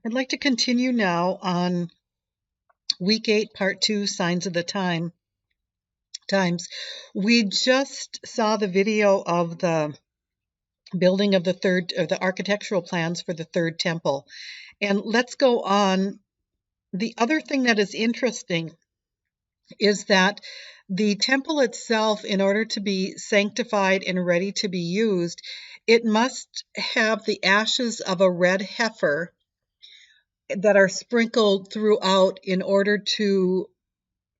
I'd like to continue now on week 8, part 2, signs of the times. We just saw the video of the building of the architectural plans for the third temple. And let's go on. The other thing that is interesting is that the temple itself, in order to be sanctified and ready to be used, it must have the ashes of a red heifer that are sprinkled throughout in order to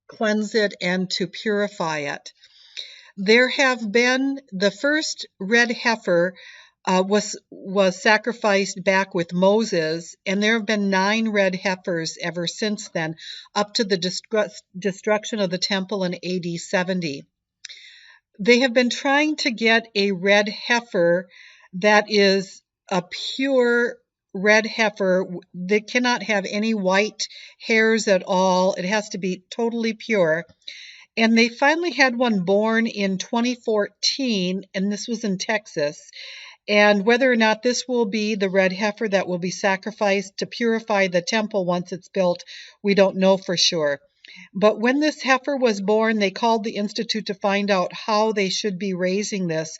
cleanse it and to purify it. There have been the first red heifer was sacrificed back with Moses, and there have been 9 red heifers ever since then, up to the destruction of the temple in AD 70. They have been trying to get a red heifer that is a pure red heifer that cannot have any white hairs at all. It has to be totally pure. And they finally had one born in 2014, and this was in Texas. And whether or not this will be the red heifer that will be sacrificed to purify the temple once it's built, we don't know for sure. But when this heifer was born, they called the Institute to find out how they should be raising this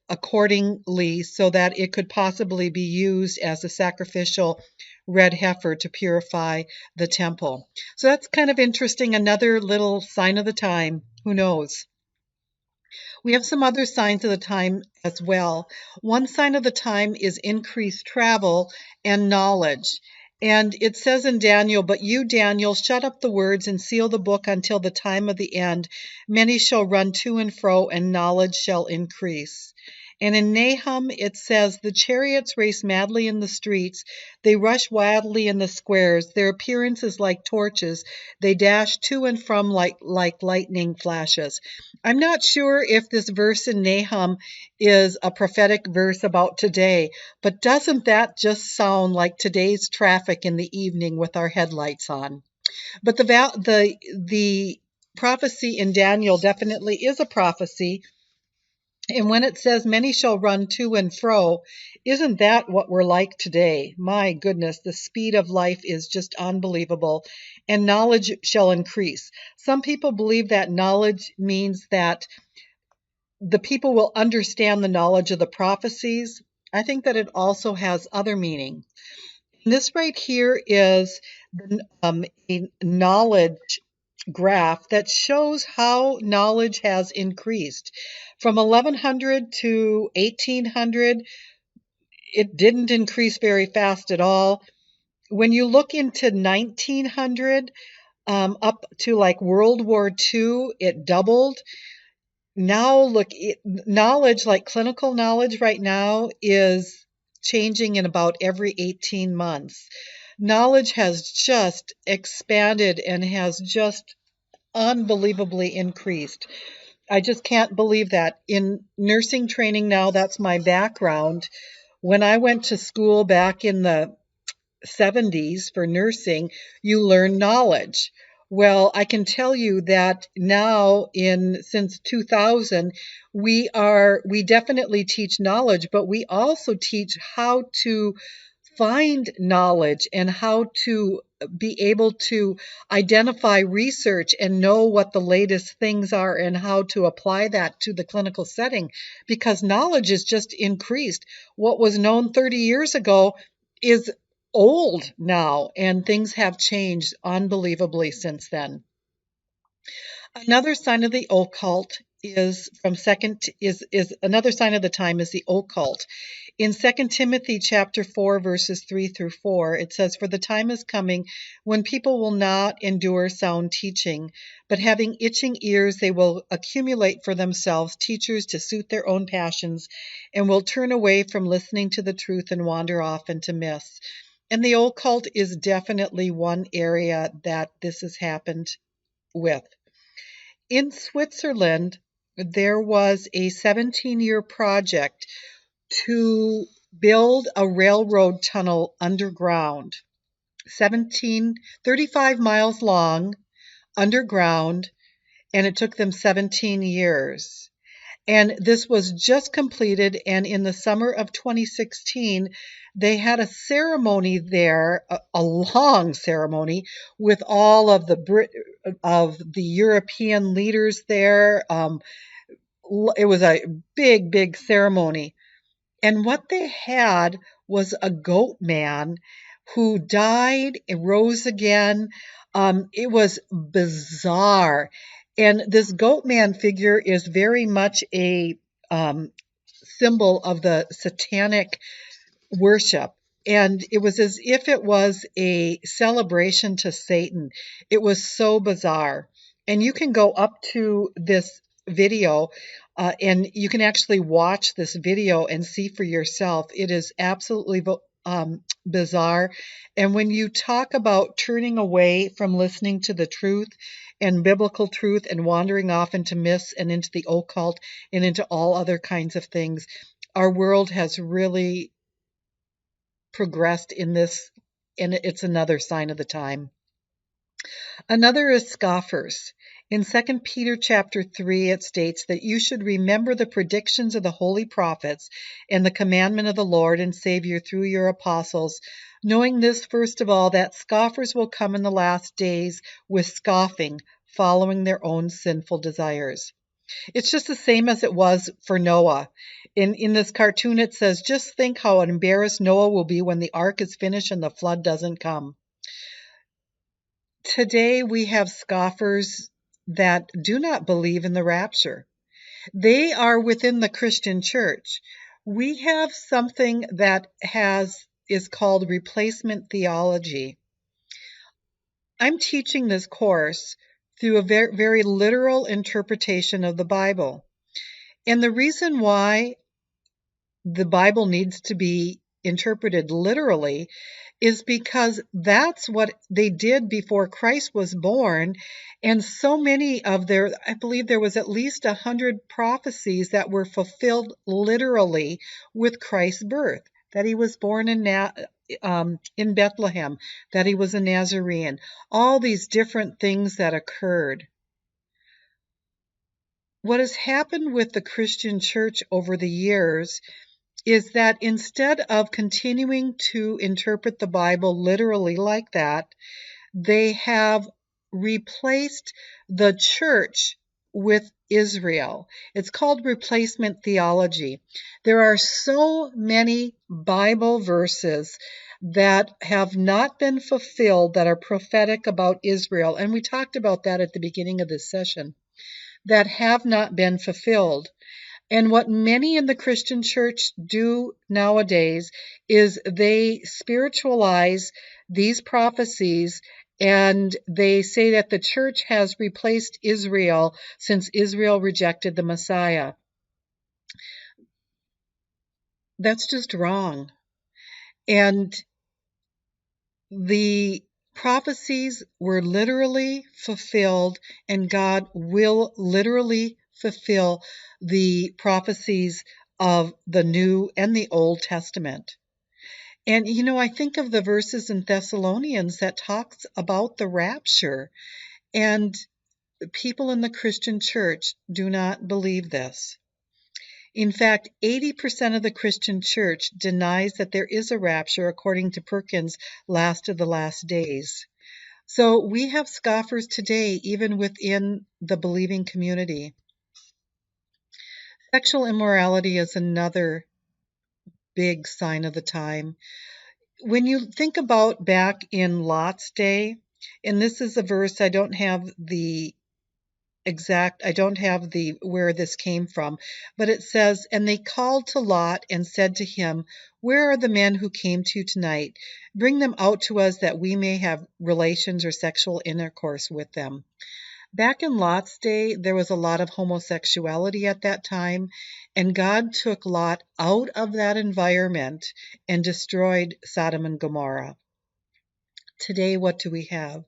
accordingly so that it could possibly be used as a sacrificial red heifer to purify the temple. So that's kind of interesting. Another little sign of the time. Who knows? We have some other signs of the time as well. One sign of the time is increased travel and knowledge. And it says in Daniel, "But you, Daniel, shut up the words and seal the book until the time of the end. Many shall run to and fro, and knowledge shall increase." And in Nahum, it says, "The chariots race madly in the streets. They rush wildly in the squares. Their appearance is like torches. They dash to and from like lightning flashes." I'm not sure if this verse in Nahum is a prophetic verse about today, but doesn't that just sound like today's traffic in the evening with our headlights on? But the prophecy in Daniel definitely is a prophecy. And when it says many shall run to and fro, isn't that what we're like today? My goodness, the speed of life is just unbelievable. And knowledge shall increase. Some people believe that knowledge means that the people will understand the knowledge of the prophecies. I think that it also has other meaning. This right here is a knowledge graph that shows how knowledge has increased. From 1100 to 1800, it didn't increase very fast at all. When you look into 1900, up to like World War II, it doubled. Now look, knowledge, like clinical knowledge right now, is changing in about every 18 months. Knowledge has just expanded and has just unbelievably increased. I just can't believe that. In nursing training now, that's my background. When I went to school back in the 70s for nursing, you learn knowledge. Well, I can tell you that now since 2000, we definitely teach knowledge, but we also teach how to find knowledge and how to be able to identify research and know what the latest things are and how to apply that to the clinical setting, because knowledge is just increased. What was known 30 years ago is old now, and things have changed unbelievably since then. Another sign of the occult is another sign of the time is the occult. In 2 Timothy chapter 4 verses 3 through 4, it says, "For the time is coming when people will not endure sound teaching, but having itching ears they will accumulate for themselves teachers to suit their own passions, and will turn away from listening to the truth and wander off into myths." And the occult is definitely one area that this has happened with. In Switzerland, there was a 17-year project to build a railroad tunnel underground, 35 miles long, underground, and it took them 17 years. And this was just completed, and in the summer of 2016, they had a ceremony there, a long ceremony, with all of the European leaders there. It was a big, big ceremony. And what they had was a goat man who died and rose again. It was bizarre. And this goat man figure is very much a symbol of the satanic worship. And it was as if it was a celebration to Satan. It was so bizarre. And you can go up to this video and you can actually watch this video and see for yourself. It is absolutely bizarre. And when you talk about turning away from listening to the truth and biblical truth and wandering off into myths and into the occult and into all other kinds of things, our world has really progressed in this, and it's another sign of the time. Another is scoffers. In 2 Peter chapter 3, it states that you should remember the predictions of the holy prophets and the commandment of the Lord and Savior through your apostles, knowing this first of all, that scoffers will come in the last days with scoffing, following their own sinful desires. It's just the same as it was for Noah. In this cartoon, it says, just think how embarrassed Noah will be when the ark is finished and the flood doesn't come. Today, we have scoffers that do not believe in the rapture. They are within the Christian church. We have something that is called replacement theology. I'm teaching this course through a very, very literal interpretation of the Bible. And the reason why the Bible needs to be interpreted literally is because that's what they did before Christ was born. And so many of I believe there was at least 100 prophecies that were fulfilled literally with Christ's birth, that he was born in Bethlehem, that he was a Nazarene, all these different things that occurred. What has happened with the Christian church over the years is that instead of continuing to interpret the Bible literally like that, they have replaced the church with Israel. It's called replacement theology. There are so many Bible verses that have not been fulfilled that are prophetic about Israel, and we talked about that at the beginning of this session, that have not been fulfilled. And what many in the Christian church do nowadays is they spiritualize these prophecies, and they say that the church has replaced Israel since Israel rejected the Messiah. That's just wrong. And the prophecies were literally fulfilled, and God will literally fulfill the prophecies of the New and the Old Testament. And, I think of the verses in Thessalonians that talks about the rapture, and people in the Christian church do not believe this. In fact, 80% of the Christian church denies that there is a rapture, according to Perkins' Last of the Last Days. So we have scoffers today, even within the believing community. Sexual immorality is another big sign of the time. When you think about back in Lot's day, and this is a verse, I don't have where this came from, but it says, and they called to Lot and said to him, where are the men who came to you tonight? Bring them out to us that we may have relations or sexual intercourse with them. Back in Lot's day, there was a lot of homosexuality at that time, and God took Lot out of that environment and destroyed Sodom and Gomorrah. Today, what do we have?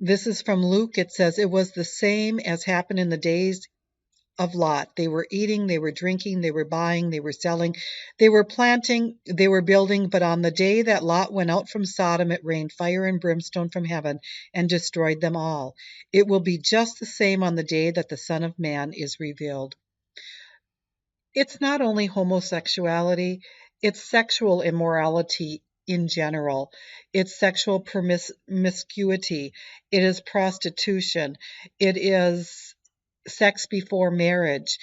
This is from Luke. It says, it was the same as happened in the days of Lot. They were eating, they were drinking, they were buying, they were selling, they were planting, they were building. But on the day that Lot went out from Sodom, it rained fire and brimstone from heaven and destroyed them all. It will be just the same on the day that the Son of Man is revealed. It's not only homosexuality, it's sexual immorality in general. It's sexual promiscuity. It is prostitution. It is sex before marriage.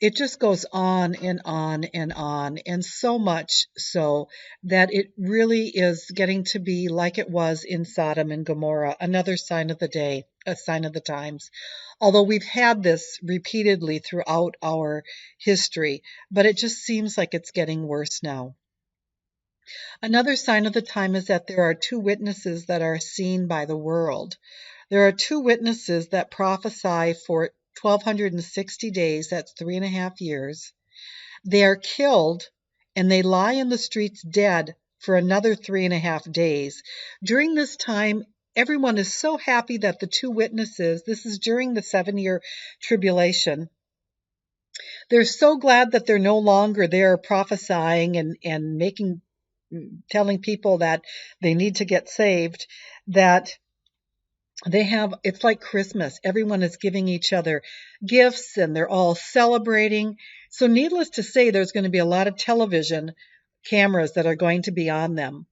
It just goes on and on and on, and so much so that it really is getting to be like it was in Sodom and Gomorrah, another sign of the day, a sign of the times. Although we've had this repeatedly throughout our history, but it just seems like it's getting worse now. Another sign of the time is that there are two witnesses that are seen by the world. There are two witnesses that prophesy for 1260 days, that's 3.5 years. They are killed and they lie in the streets dead for another 3.5 days. During this time, everyone is so happy that the two witnesses, this is during the 7-year tribulation, they're so glad that they're no longer there prophesying and telling people that they need to get saved, that it's like Christmas. Everyone is giving each other gifts and they're all celebrating. So needless to say, there's going to be a lot of television cameras that are going to be on them.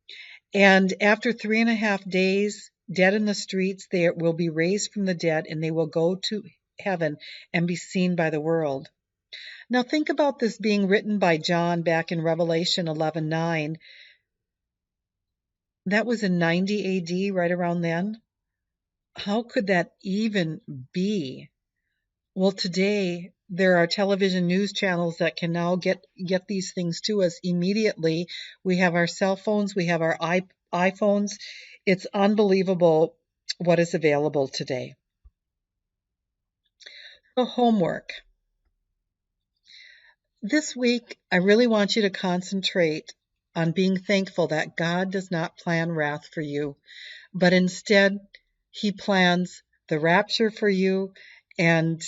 And after 3.5 days, dead in the streets, they will be raised from the dead and they will go to heaven and be seen by the world. Now think about this being written by John back in Revelation 11:9. That was in 90 AD, right around then. How could that even be? Well, today there are television news channels that can now get these things to us immediately. We have our cell phones, we have our iPhones. It's unbelievable what is available today. So homework. This week, I really want you to concentrate on being thankful that God does not plan wrath for you, but instead He plans the rapture for you and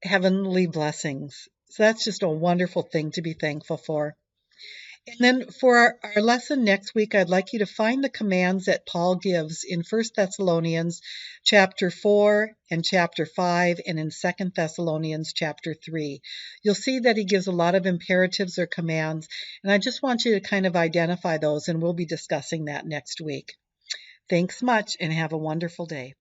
heavenly blessings. So that's just a wonderful thing to be thankful for. And then for our lesson next week, I'd like you to find the commands that Paul gives in 1 Thessalonians chapter 4 and chapter 5 and in 2 Thessalonians chapter 3. You'll see that he gives a lot of imperatives or commands, and I just want you to kind of identify those, and we'll be discussing that next week. Thanks much and have a wonderful day.